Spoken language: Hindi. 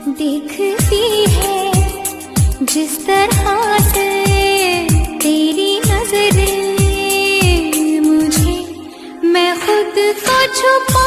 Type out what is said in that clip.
देखती है जिस तरह से तेरी नजरें मुझे, मैं खुद को छुपा